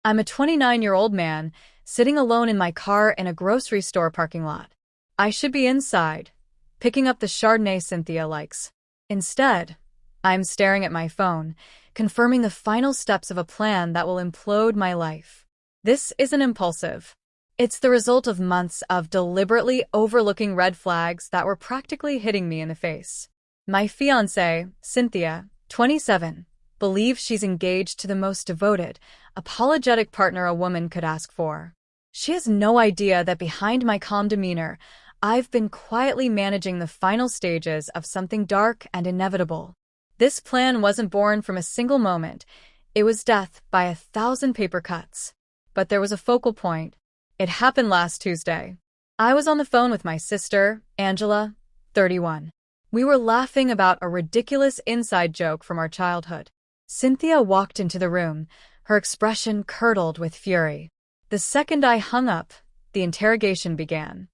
I'm a 29-year-old man, sitting alone in my car in a grocery store parking lot. I should be inside, picking up the Chardonnay Cynthia likes. Instead, I'm staring at my phone, confirming the final steps of a plan that will implode my life. This isn't impulsive. It's the result of months of deliberately overlooking red flags that were practically hitting me in the face. My fiancée, Cynthia, 27, believes she's engaged to the most devoted, apologetic partner a woman could ask for. She has no idea that behind my calm demeanor, I've been quietly managing the final stages of something dark and inevitable. This plan wasn't born from a single moment. It was death by 1,000 paper cuts. But there was a focal point. It happened last Tuesday. I was on the phone with my sister, Angela, 31. We were laughing about a ridiculous inside joke from our childhood. Cynthia walked into the room, her expression curdled with fury. The second I hung up, the interrogation began.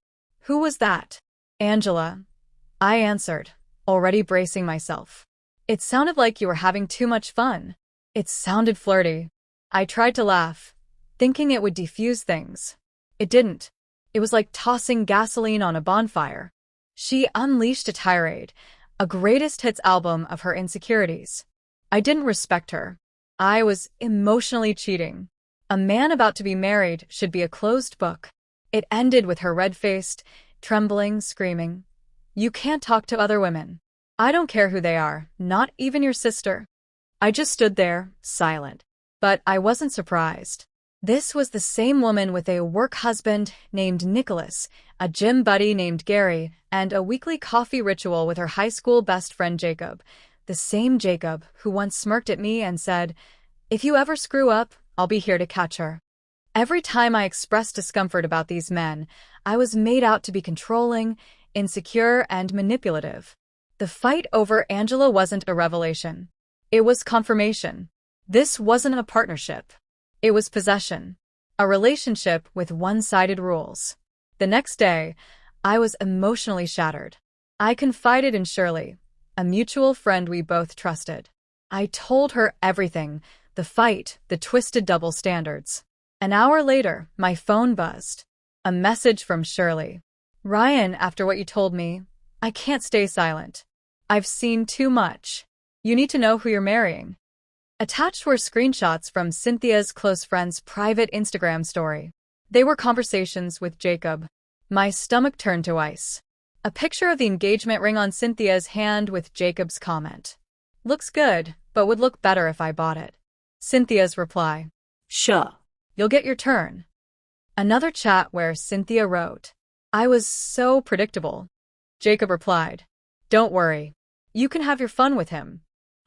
"Who was that?" "Angela," I answered, already bracing myself. "It sounded like you were having too much fun." It sounded flirty. I tried to laugh, thinking it would defuse things. It didn't. It was like tossing gasoline on a bonfire. She unleashed a tirade, a greatest hits album of her insecurities. I didn't respect her. I was emotionally cheating. A man about to be married should be a closed book. It ended with her red-faced, trembling, screaming, "You can't talk to other women. I don't care who they are, not even your sister." I just stood there, silent. But I wasn't surprised. This was the same woman with a work husband named Nicholas, a gym buddy named Gary, and a weekly coffee ritual with her high school best friend Jacob. The same Jacob who once smirked at me and said, "If you ever screw up, I'll be here to catch her." Every time I expressed discomfort about these men, I was made out to be controlling, insecure, and manipulative. The fight over Angela wasn't a revelation. It was confirmation. This wasn't a partnership. It was possession. A relationship with one-sided rules. The next day, I was emotionally shattered. I confided in Shirley, a mutual friend we both trusted. I told her everything, the fight, the twisted double standards. An hour later, my phone buzzed. A message from Shirley. "Ryan, after what you told me, I can't stay silent. I've seen too much. You need to know who you're marrying." Attached were screenshots from Cynthia's close friend's private Instagram story. They were conversations with Jacob. My stomach turned to ice. A picture of the engagement ring on Cynthia's hand with Jacob's comment. "Looks good, but would look better if I bought it." Cynthia's reply. "Sure. "You'll get your turn." Another chat where Cynthia wrote, "I was so predictable." Jacob replied, "Don't worry. You can have your fun with him.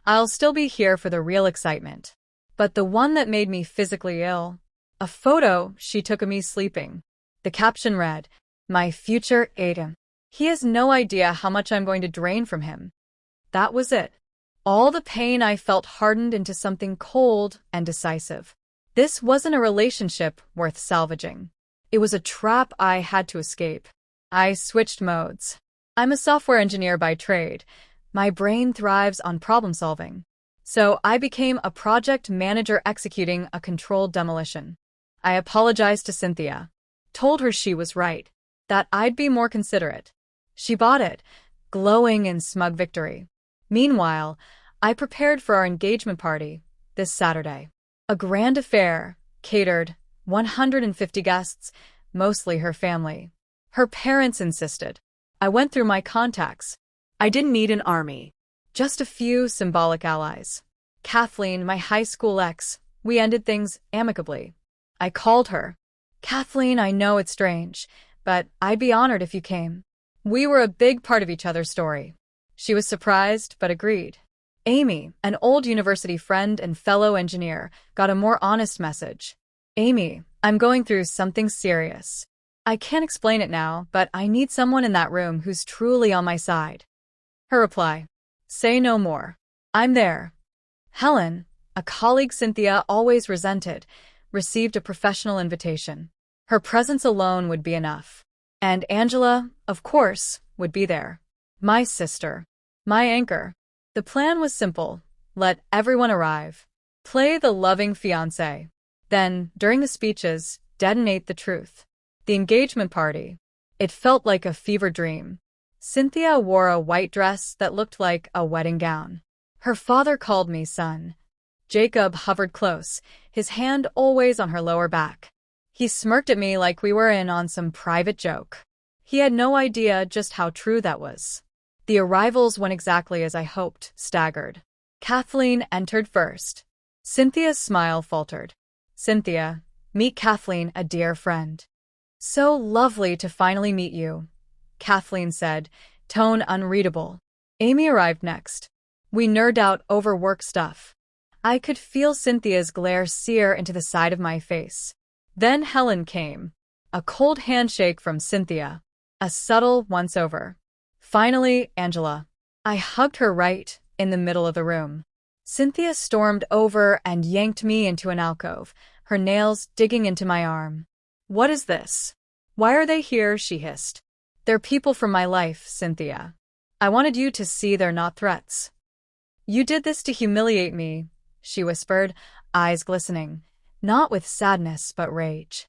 I'll still be here for the real excitement." But the one that made me physically ill, a photo she took of me sleeping. The caption read, "My future Aiden. He has no idea how much I'm going to drain from him." That was it. All the pain I felt hardened into something cold and decisive. This wasn't a relationship worth salvaging. It was a trap I had to escape. I switched modes. I'm a software engineer by trade. My brain thrives on problem solving. So I became a project manager executing a controlled demolition. I apologized to Cynthia. Told her she was right. That I'd be more considerate. She bought it, glowing in smug victory. Meanwhile, I prepared for our engagement party this Saturday. A grand affair, catered, 150 guests, mostly her family. Her parents insisted. I went through my contacts. I didn't need an army. Just a few symbolic allies. Kathleen, my high school ex, we ended things amicably. I called her. "Kathleen, I know it's strange, but I'd be honored if you came." We were a big part of each other's story. She was surprised, but agreed. Amy, an old university friend and fellow engineer, got a more honest message. "Amy, I'm going through something serious. I can't explain it now, but I need someone in that room who's truly on my side." Her reply. "Say no more. I'm there." Helen, a colleague Cynthia always resented, received a professional invitation. Her presence alone would be enough. And Angela, of course, would be there. My sister. My anchor. The plan was simple. Let everyone arrive. Play the loving fiancé. Then, during the speeches, detonate the truth. The engagement party. It felt like a fever dream. Cynthia wore a white dress that looked like a wedding gown. Her father called me son. Jacob hovered close, his hand always on her lower back. He smirked at me like we were in on some private joke. He had no idea just how true that was. The arrivals went exactly as I hoped, staggered. Kathleen entered first. Cynthia's smile faltered. Cynthia, meet Kathleen, a dear friend. So lovely to finally meet you, Kathleen said, tone unreadable. Amy arrived next. We nerded out over work stuff. I could feel Cynthia's glare sear into the side of my face. Then Helen came. A cold handshake from Cynthia. A subtle once-over. Finally, Angela. I hugged her right in the middle of the room. Cynthia stormed over and yanked me into an alcove, her nails digging into my arm. What is this? Why are they here? She hissed. They're people from my life, Cynthia. I wanted you to see they're not threats. You did this to humiliate me, she whispered, eyes glistening, not with sadness but rage.